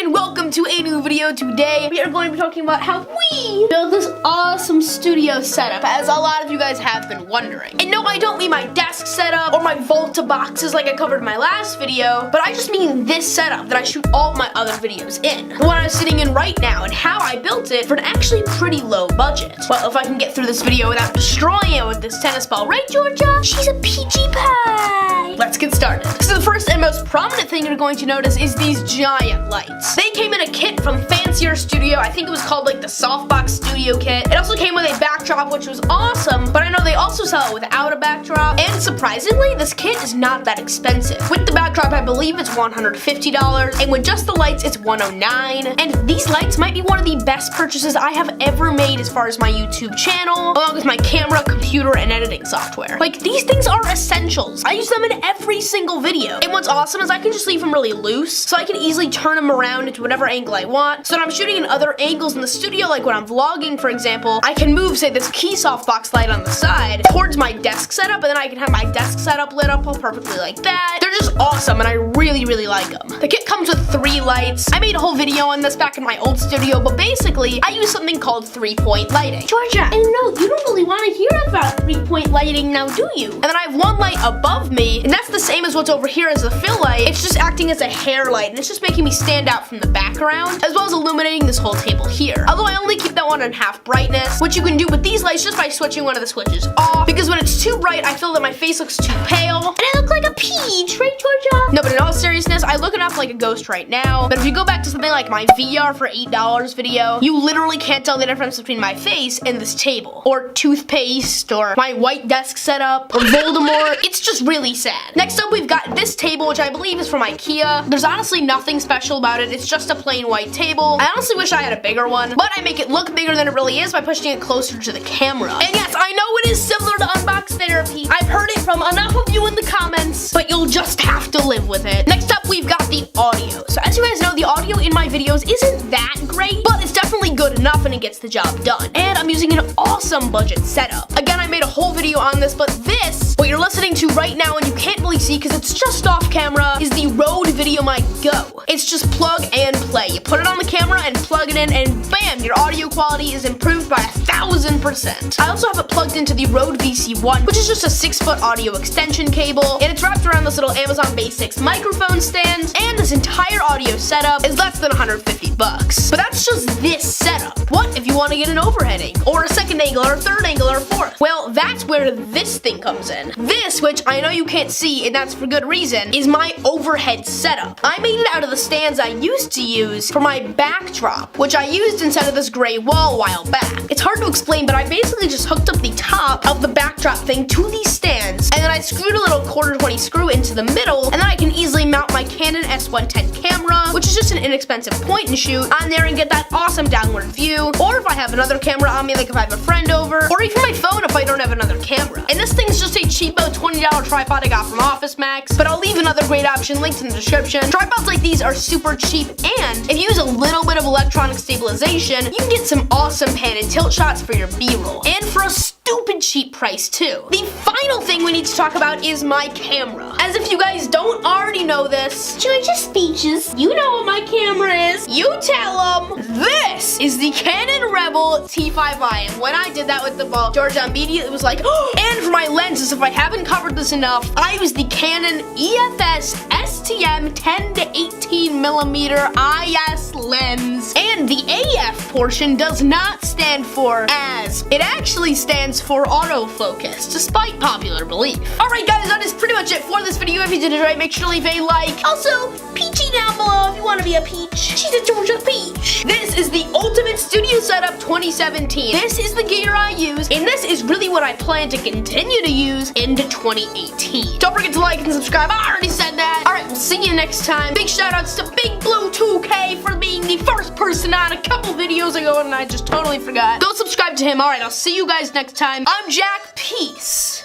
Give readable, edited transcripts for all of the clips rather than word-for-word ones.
and welcome to a new video. Today we are going to be talking about how we built this awesome studio setup, as a lot of you guys have been wondering. And no, I don't mean my desk setup or my Volta boxes like I covered in my last video, but I just mean this setup that I shoot all my other videos in. The one I'm sitting in right now, and how I built it for an actually pretty low budget. Well, if I can get through this video without destroying it with this tennis ball, right, Georgia? She's a peachy pie. Let's get started. So the first and most prominent thing you're going to notice is these giant lights. They came in a kit from Fancier Studio. I think it was called like the Softbox Studio kit. It also came with a backdrop, which was awesome, but I know they also sell it without a backdrop. And surprisingly, this kit is not that expensive. With the backdrop, I believe it's $150, and with just the lights, it's $109. And these lights might be one of the best purchases I have ever made as far as my YouTube channel, along with my camera, computer, and editing software. Like, these things are essentials. I use them in every single video. And what's awesome is I can just leave them really loose, so I can easily turn them around into whatever angle I want. So when I'm shooting in other angles in the studio, like when I'm vlogging, for example, I can move, say, this key softbox light on the side towards my desk setup, and then I can have my desk setup lit up all perfectly like that. They're just awesome, and I really, really like them. The kit comes with 3 lights. I made a whole video on this back in my old studio, but basically, I use something called 3-point lighting. Georgia, I know, you don't really want to hear about 3-point lighting now, do you? And then I have one light above me, and that's the same as what's over here as the fill light. It's just acting as a hair light, and it's just making me stand out from the background, as well as illuminating this whole table here. Although I only keep that one on half brightness, which you can do with these lights just by switching one of the switches off, because when it's too bright, I feel that my face looks too pale, and I look like a peach, right, Georgia? No, but in all seriousness, I look enough like a ghost right now, but if you go back to something like my VR for $8 video, you literally can't tell the difference between my face and this table, or toothpaste, or my white desk setup, or Voldemort. It's just really sad. Next up, we've got this table, which I believe is from IKEA. There's honestly nothing special about it. It's just a plain white table. I honestly wish I had a bigger one, but I make it look bigger than it really is by pushing it closer to the camera. And yes, I know it is similar to unbox therapy. I've heard it from enough of you in the comments, but you'll just have to live with it. Next up, we've got the audio. So as you guys know, the audio in my videos isn't that great, but it's definitely good enough and it gets the job done. And I'm using an awesome budget setup. Again, I made a whole video on this, but this, what you're listening to right now and you can't really see because it's just off camera, is the Rode VideoMic Go. It's just plug and play. You put it on the camera and plug it in, and bam, your audio quality is improved by 1000%. I also have it plugged into the Rode VC1, which is just a 6-foot audio extension cable, and it's wrapped around this little Amazon Basics microphone stand, and this entire audio setup is less than $150. But that's just this setup. What if you want to get an overheading, or a second angle, or a third angle, or a fourth? Well, that's where this thing comes in. This, which I know you can't see, and that's for good reason, is my overhead setup. I made it out of the stands I used to use for my backdrop, which I used instead of this gray wall a while back. It's hard to explain, but I basically just hooked up the top of the backdrop thing to these stands, and then I screwed a little 1/4-20 screw into the middle, and then I can easily mount my Canon S110 camera, which is just an inexpensive point and shoot, on there and get that awesome downward view. Or if I have another camera on me, like if I have a friend over, or even my phone if I don't have another camera. And this thing's just a cheapo $20 tripod I got from Office Max, but I'll leave another great option linked in the description. Tripods like these are super cheap, and if you use a little bit of electronic stabilization, you can get some awesome pan and tilt shots for your B-roll. And for a stupid cheap price too. The final thing we need to talk about is my camera. As if you guys don't already know this, Georgia speeches, you know what my camera is. You tell them. This is the Canon Rebel T5i, and when I did that with the ball, Georgia immediately was like, oh! And for my lenses, if I haven't covered this enough, I use the Canon EFS STM 10 to 18 millimeter IS lens, and the AF portion does not stand for as. It actually stands for autofocus, despite popular belief. Alright guys, that is pretty much it for this video. If you did enjoy it, make sure to leave a like. Also, Peachy down below if you want to be a peach. She's a Georgia peach. This is the Ultimate Studio Setup 2017. This is the gear I use, and this is really what I plan to continue to use into 2018. Don't forget to like and subscribe. I already said that. Alright, we'll see you next time. Big shout outs to Big Blue 2K for being the first person on a couple videos ago, and I just totally forgot. Go subscribe to him. Alright, I'll see you guys next time. I'm Jack. Peace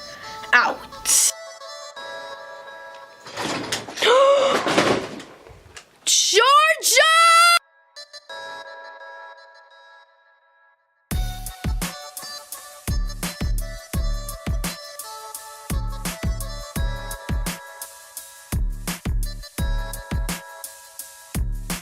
out.